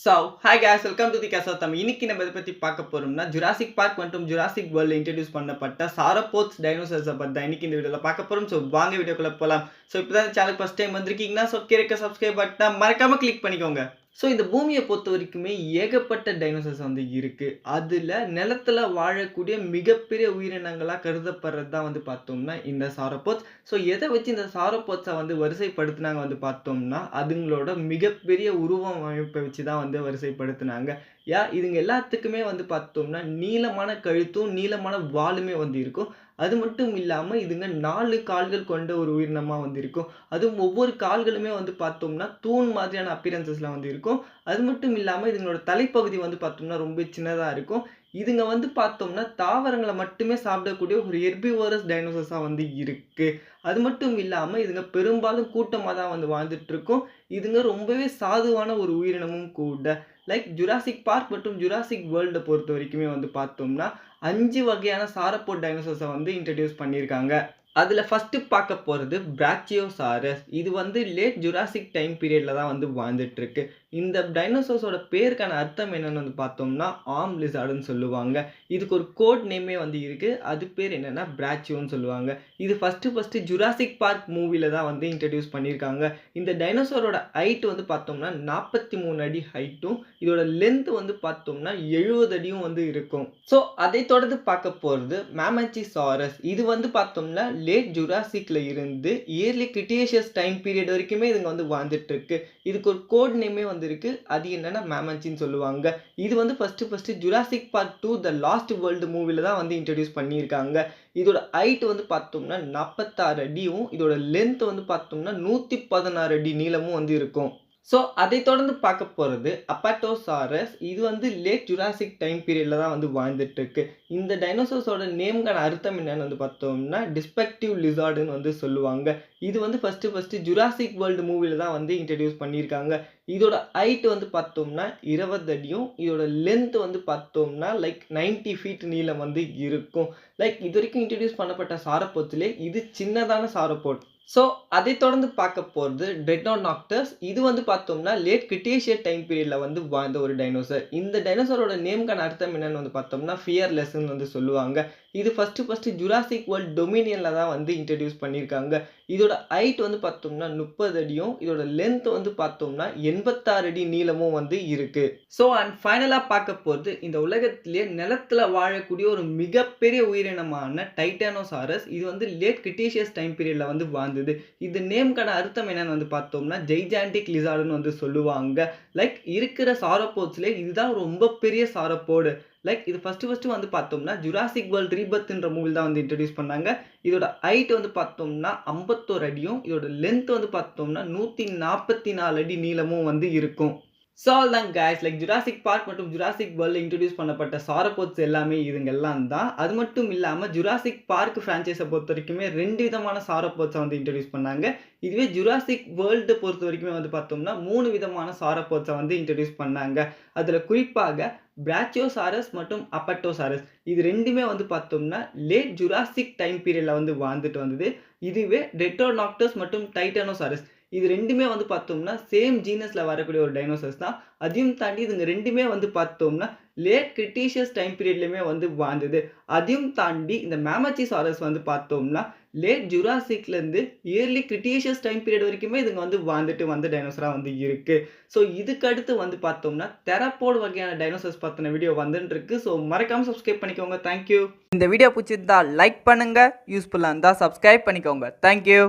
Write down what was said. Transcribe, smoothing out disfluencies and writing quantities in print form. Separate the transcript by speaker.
Speaker 1: So, hi guys, welcome to the Kasatami. இன்னைக்கு நம்ம இத பத்தி பார்க்க போறோம்னா ஜுராசிக் பார்க் மற்றும் ஜுராசிக் வேர்ல்ட்ல இன்ட்ரோ듀ஸ் பண்ணப்பட்ட சாரோபோட்ஸ் டைனோசர்ஸ பத்தி தான் இன்னைக்கு இந்த வீடியோல பார்க்க போறோம். சோ வாங்க வீடியோக்குள்ள போலாம். சோ இப்போதான் இந்த சேனல் ஃபர்ஸ்ட் டைம் வந்திருக்கீங்கன்னா சோ கீழ இருக்க சப்ஸ்கிரைப் பட்டனை மறக்காம கிளிக் பண்ணிக்கோங்க. ஸோ இந்த பூமியை பொறுத்த வரைக்குமே ஏகப்பட்ட டைனோசர்ஸ் வந்து இருக்கு. அதுல நிலத்துல வாழக்கூடிய மிகப்பெரிய உயிரினங்களா கருதப்படுறது தான் வந்து பார்த்தோம்னா இந்த சாரோபோட்ஸ். ஸோ எதை வச்சு இந்த சாரோபோட்ஸை வந்து வரிசைப்படுத்தினாங்க வந்து பார்த்தோம்னா அதுங்களோட மிகப்பெரிய உருவ அமைப்பை வச்சு தான் வந்து வரிசைப்படுத்தினாங்க. இதுங்க எல்லாத்துக்குமே வந்து பார்த்தோம்னா நீளமான கழுத்தும் நீளமான வாலுமே வந்து இருக்கும். அது மட்டும் இல்லாம இதுங்க 4 கால்கள் கொண்ட ஒரு உயிரினமா வந்து இருக்கும். அதுவும் ஒவ்வொரு கால்களுமே வந்து பார்த்தோம்னா தூண் மாதிரியான அப்பியரன்சஸ்ல வந்து இருக்கும். அது மட்டும் இல்லாம இதுங்களோட தலைப்பகுதி வந்து பார்த்தோம்னா ரொம்ப சின்னதா இருக்கும். இதுங்க வந்து பார்த்தோம்னா தாவரங்களை மட்டுமே சாப்பிடக்கூடிய ஒரு ஹெர்பிவோரஸ் டைனோசர்ஸா வந்து இருக்கு. அது மட்டும் இல்லாம இதுங்க பெரும்பாலும் கூட்டமா தான் வந்து வாழ்ந்துட்டு இருக்கும். இதுங்க ரொம்பவே சாதுவான ஒரு உயிரினமும் கூட. லைக் ஜுராசிக் பார்க் மற்றும் ஜுராசிக் வேர்ல்ட பொறுத்த வரைக்குமே வந்து பார்த்தோம்னா 5 வகையான சாரோபோட் டைனோசர்ஸை வந்து இன்ட்ரடியூஸ் பண்ணியிருக்காங்க. அதுல ஃபர்ஸ்ட் பார்க்க போறது பிராச்சியோசாரஸ். இது வந்து லேட் ஜுராசிக் டைம் பீரியட்ல தான் வந்து வாழ்ந்துட்டு இருக்கு. இந்த டைனோசர்ஸோட பேருக்கான அர்த்தம் என்னன்னு வந்து பார்த்தோம்னா ஆர்ம் லிசார்டுன்னு சொல்லுவாங்க. இதுக்கு ஒரு கோட் நேமே வந்து இருக்கு. அது பேர் என்னன்னா பிராச்சியோன்னு சொல்லுவாங்க. இது ஃபர்ஸ்ட் ஜுராசிக் பார்க் மூவில தான் வந்து இன்ட்ரடியூஸ் பண்ணியிருக்காங்க. இந்த டைனோசரோட ஹைட் வந்து பார்த்தோம்னா 43 அடி ஹைட்டும் இதோட லென்த் வந்து பார்த்தோம்னா 70 அடியும் வந்து இருக்கும். ஸோ அதை தொடர்ந்து பார்க்க போறது மேமன்சிசாரஸ். இது வந்து பார்த்தோம்னா லேட் ஜுராசிக்ல இருந்து இயர்லி கிரிட்டேஷியஸ் டைம் பீரியட் வரைக்குமே இதுங்க வந்து வாழ்ந்துட்டு இருக்கு. இதுக்கு ஒரு கோட் நேமே வந்து இருக்கு. அது என்னன்னா மேமன்சின்னு சொல்லுவாங்க. இது வந்து first Jurassic park 2 the last world மூவில தான் வந்து இன்ட்ரடியூஸ் பண்ணியிருக்காங்க. இதோட ஹைட் வந்து பார்த்தோம்னா 46 அடியும் இதோட லென்த் வந்து பார்த்தோம்னா 116 அடி நீளமும் வந்து இருக்கும். ஸோ அதை தொடர்ந்து பார்க்க போகிறது அப்பட்டோசாரஸ். இது வந்து லேட் ஜுராசிக் டைம் பீரியட்ல தான் வந்து வாழ்ந்துட்டு இருக்கு. இந்த டைனோசர்ஸோட நேம்கான அர்த்தம் என்னன்னு வந்து பார்த்தோம்னா டிஸ்பெக்டிவ் லிசார்டுன்னு வந்து சொல்லுவாங்க. இது வந்து ஃபர்ஸ்ட் ஜுராசிக் வேர்ல்டு மூவில தான் வந்து இன்ட்ரடியூஸ் பண்ணியிருக்காங்க. இதோட ஹைட் வந்து பார்த்தோம்னா 20 அடியும் இதோட லென்த் வந்து பார்த்தோம்னா லைக் 90 ஃபீட் நீளம் வந்து இருக்கும். லைக் இது வரைக்கும் இன்ட்ரடியூஸ் பண்ணப்பட்ட சாரோபோட்ஸ்லே இது சின்னதான சாரோபோட். ஸோ அதை தொடர்ந்து பார்க்க போகிறது ட்ரெட்னோடாக்டஸ். இது வந்து பார்த்தோம்னா லேட் கிரிட்டேஷியஸ் டைம் பீரியட்ல வந்து வாழ்ந்த ஒரு டைனோசர். இந்த டைனோசரோட நேம்கான அர்த்தம் என்னன்னு வந்து பார்த்தோம்னா ஃபியர்லெஸ்ன்னு வந்து சொல்லுவாங்க. இது ஃபர்ஸ்ட் ஜுராசிக் வேர்ல்ட் டொமினியன்ல தான் வந்து இன்ட்ரடியூஸ் பண்ணியிருக்காங்க. இதோட ஹைட் வந்து பார்த்தோம்னா 30 அடியும் இதோட லென்த் வந்து பார்த்தோம்னா 86 அடி நீளமும் வந்து இருக்கு. ஸோ அண்ட் ஃபைனலாக பார்க்க போகிறது இந்த உலகத்திலேயே நிலத்துல வாழக்கூடிய ஒரு மிகப்பெரிய உயிரினமான டைட்டானோசாரஸ். இது வந்து லேட் கிரிட்டேஷியஸ் டைம் பீரியட்ல வந்து வாழ்ந்தது. இது நேம்கான அர்த்தம் என்னன்னு வந்து பார்த்தோம்னா ஜெய்ஜாண்டிக் லிசார்டுன்னு வந்து சொல்லுவாங்க. லைக் இருக்கிற சாரோபோட்ஸ்லேயே இதுதான் ரொம்ப பெரிய சாரோபோடு. லைக் இது ஃபர்ஸ்ட் வந்து பார்த்தோம்னா ஜுராசிக் வேர்ல்ட் ரீபர்த்ன்ற மூவில தான் வந்து இன்ட்ரடியூஸ் பண்ணாங்க. இதோட ஹைட் வந்து பார்த்தோம்னா 51 அடியும் இதோட லென்த் வந்து பார்த்தோம்னா 144 அடி நீளமும் வந்து இருக்கும். ஸோ ஆல்தான் கைஸ், லைக் ஜுராசிக் பார்க் மற்றும் ஜுராசிக் வேர்ல்ட்ல இன்ட்ரடியூஸ் பண்ணப்பட்ட சாரோபோட்ஸ் எல்லாமே இதுங்கெல்லாம் தான். அது மட்டும் இல்லாமல் ஜுராசிக் பார்க் ஃப்ரான்ச்சைஸை பொறுத்த வரைக்குமே 2 விதமான சாரோபோட்ஸை வந்து இன்ட்ரடியூஸ் பண்ணாங்க. இதுவே ஜுராசிக் வேர்ல்டு பொறுத்த வரைக்குமே வந்து பார்த்தோம்னா 3 விதமான சாரோபோட்ஸை வந்து இன்ட்ரடியூஸ் பண்ணாங்க. அதில் குறிப்பாக பிராச்சியோசாரஸ் மற்றும் அப்பட்டோசாரஸ் இது ரெண்டுமே வந்து பார்த்தோம்னா லேட் ஜுராசிக் டைம் பீரியட்ல வந்து வாழ்ந்துட்டு வந்தது. இதுவே டெட்ரோடாக்டஸ் மற்றும் டைட்டானோசாரஸ் இது ரெண்டுமே வந்து பார்த்தோம்னா சேம் ஜீனஸ்ல வரக்கூடிய ஒரு டைனோசர்ஸ் தான். அதையும் தாண்டி இதுங்க ரெண்டுமே வந்து பார்த்தோம்னா லேட் கிரிட்டேஷியஸ் டைம் பீரியட்லயுமே வந்து வாழ்ந்தது. அதையும் தாண்டி இந்த மேமன்சிசாரஸ் வந்து பார்த்தோம்னா லேட் ஜுராசிக்ல இருந்து இயர்லி கிரிட்டேஷியஸ் டைம் பீரியட் வரைக்குமே இதுங்க வந்து வாழ்ந்துட்டு வந்த டைனோசரா வந்து இருக்கு. ஸோ இதுக்கு அடுத்து வந்து பார்த்தோம்னா தெரப்போட் வகையான டைனோசர்ஸ் பத்தின வீடியோ வந்துட்டு இருக்கு. ஸோ மறக்காம சப்ஸ்கிரைப் பண்ணிக்கோங்க. தேங்க்யூ. இந்த வீடியோ பிடிச்சிருந்தா லைக் பண்ணுங்க, யூஸ்ஃபுல்லா இருந்தா சப்ஸ்கிரைப் பண்ணிக்கோங்க. தேங்க்யூ.